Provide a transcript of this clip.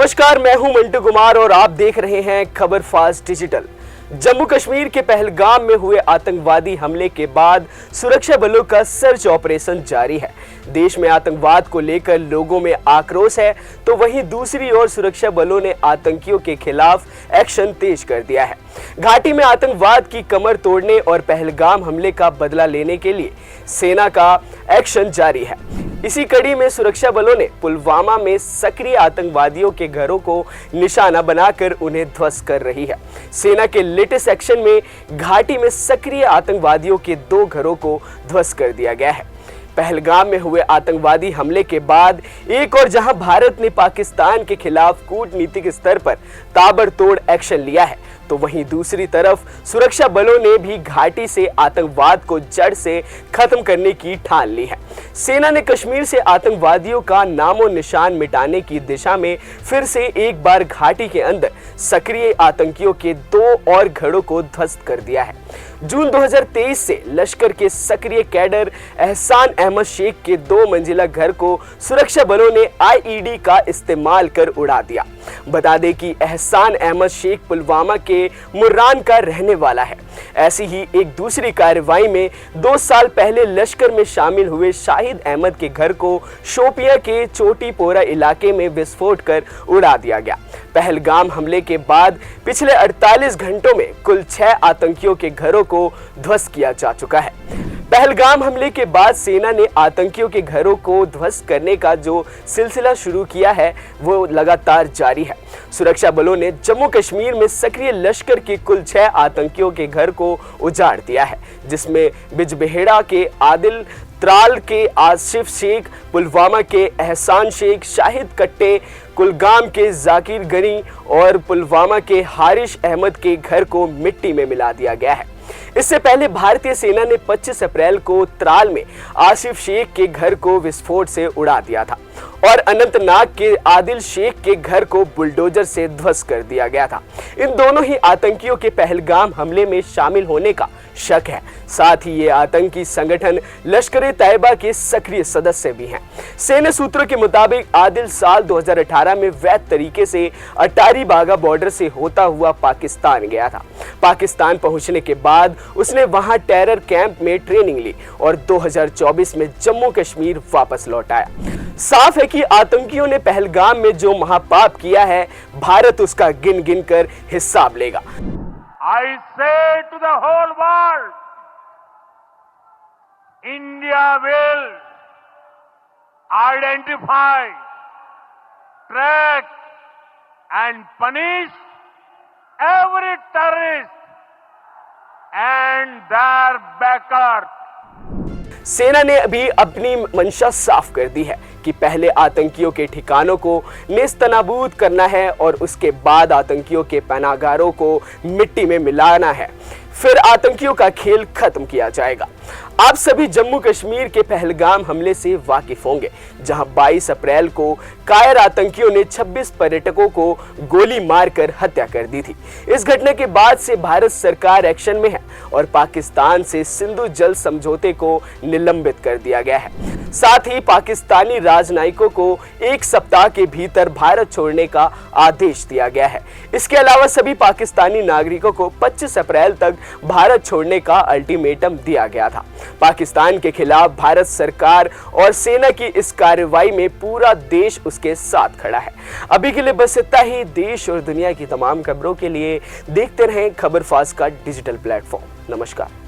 नमस्कार, मैं हूं मंटू कुमार और आप देख रहे हैं खबर फास्ट डिजिटल। जम्मू कश्मीर के पहलगाम में हुए आतंकवादी हमले के बाद सुरक्षा बलों का सर्च ऑपरेशन जारी है। देश में आतंकवाद को लेकर लोगों में आक्रोश है, तो वहीं दूसरी ओर सुरक्षा बलों ने आतंकियों के खिलाफ एक्शन तेज कर दिया है। घाटी में आतंकवाद की कमर तोड़ने और पहलगाम हमले का बदला लेने के लिए सेना का एक्शन जारी है। इसी कड़ी में सुरक्षा बलों ने पुलवामा में सक्रिय आतंकवादियों के घरों को निशाना बनाकर उन्हें ध्वस्त कर रही है। सेना के लेटेस्ट एक्शन में घाटी में सक्रिय आतंकवादियों के 2 घरों को ध्वस्त कर दिया गया है। पहलगाम में हुए आतंकवादी हमले के बाद एक और जहां भारत ने पाकिस्तान के खिलाफ कूटनीतिक स्तर पर ताबड़तोड़ एक्शन लिया है, तो वहीं दूसरी तरफ सुरक्षा बलों ने भी घाटी से आतंकवाद को जड़ से खत्म करने की ठान ली है। सेना ने कश्मीर से आतंकवादियों का नामो निशान मिटाने की दिशा में फिर से एक बार घाटी के अंदर सक्रिय आतंकियों के 2 और घरों को ध्वस्त कर दिया है। जून 2023 से लश्कर के सक्रिय कैडर एहसान अहमद शेख के 2 मंजिला घर को सुरक्षा बलों ने आईईडी का इस्तेमाल कर उड़ा दिया। बता दें कि एहसान अहमद शेख पुलवामा के मुर्रान का रहने वाला है। ऐसी ही एक दूसरी कार्रवाई में 2 साल पहले लश्कर में शामिल हुए शाहिद अहमद के घर को शोपिया के चोटीपोरा इलाके में विस्फोट कर उड़ा दिया गया। पहलगाम हमले के बाद पिछले 48 घंटों में कुल 6 आतंकियों के घरों को ध्वस्त किया जा चुका है। पहलगाम हमले के बाद सेना ने आतंकियों के घरों को ध्वस्त करने का जो सिलसिला शुरू किया है वो लगातार जारी है। सुरक्षा बलों ने जम्मू कश्मीर में सक्रिय लश्कर के कुल 6 आतंकियों के घर को उजाड़ दिया है, जिसमें बिजबेहड़ा के आदिल, त्राल के आसिफ शेख, पुलवामा के एहसान शेख, शाहिद कट्टे, कुलगाम के जाकिर गनी और पुलवामा के हारिश अहमद के घर को मिट्टी में मिला दिया गया है। इससे पहले भारतीय सेना ने 25 अप्रैल को त्राल में आसिफ शेख के घर को विस्फोट से उड़ा दिया था और अनंतनाग के आदिल शेख के घर को बुलडोजर से ध्वस्त कर दिया गया था। इन दोनों ही आतंकियों के पहलगाम हमले में शामिल होने का शक है। साथ ही ये आतंकी संगठन लश्कर-ए-तैयबा के सक्रिय सदस्य भी हैं। सेना सूत्रों के मुताबिक आदिल साल 2018 में वैध तरीके से अटारी बागा बॉर्डर से होता हुआ पाकिस्तान गया था। पाकिस्तान पहुंचने के बाद उसने वहां टेरर कैंप में ट्रेनिंग ली और 2024 में जम्मू कश्मीर वापस लौट आया। साफ है कि आतंकियों ने पहलगाम में जो महापाप किया है, भारत उसका गिन गिन कर हिसाब लेगा। I say to the whole world, India will identify, track and punish every terrorist and their backers. सेना ने अभी अपनी मंशा साफ कर दी है कि पहले आतंकियों के ठिकानों को नेस्तनाबूद करना है और उसके बाद आतंकियों के पनाहगारों को मिट्टी में मिलाना है। फिर आतंकियों का खेल खत्म किया जाएगा। आप सभी जम्मू कश्मीर के पहलगाम हमले से वाकिफ होंगे, जहां 22 अप्रैल को कायर आतंकियों ने 26 पर्यटकों को गोली मारकर हत्या कर दी थी। इस घटना के बाद से भारत सरकार एक्शन में है और पाकिस्तान से सिंधु जल समझौते को निलंबित कर दिया गया है। साथ ही पाकिस्तानी राजनयिकों को 1 सप्ताह के भीतर भारत छोड़ने का आदेश दिया गया है। इसके अलावा सभी पाकिस्तानी नागरिकों को 25 अप्रैल तक भारत छोड़ने का अल्टीमेटम दिया गया था। पाकिस्तान के खिलाफ भारत सरकार और सेना की इस कार्रवाई में पूरा देश उसके साथ खड़ा है। अभी के लिए बस इतना ही। देश और दुनिया की तमाम खबरों के लिए देखते रहें खबर फास्ट का डिजिटल प्लेटफॉर्म। नमस्कार।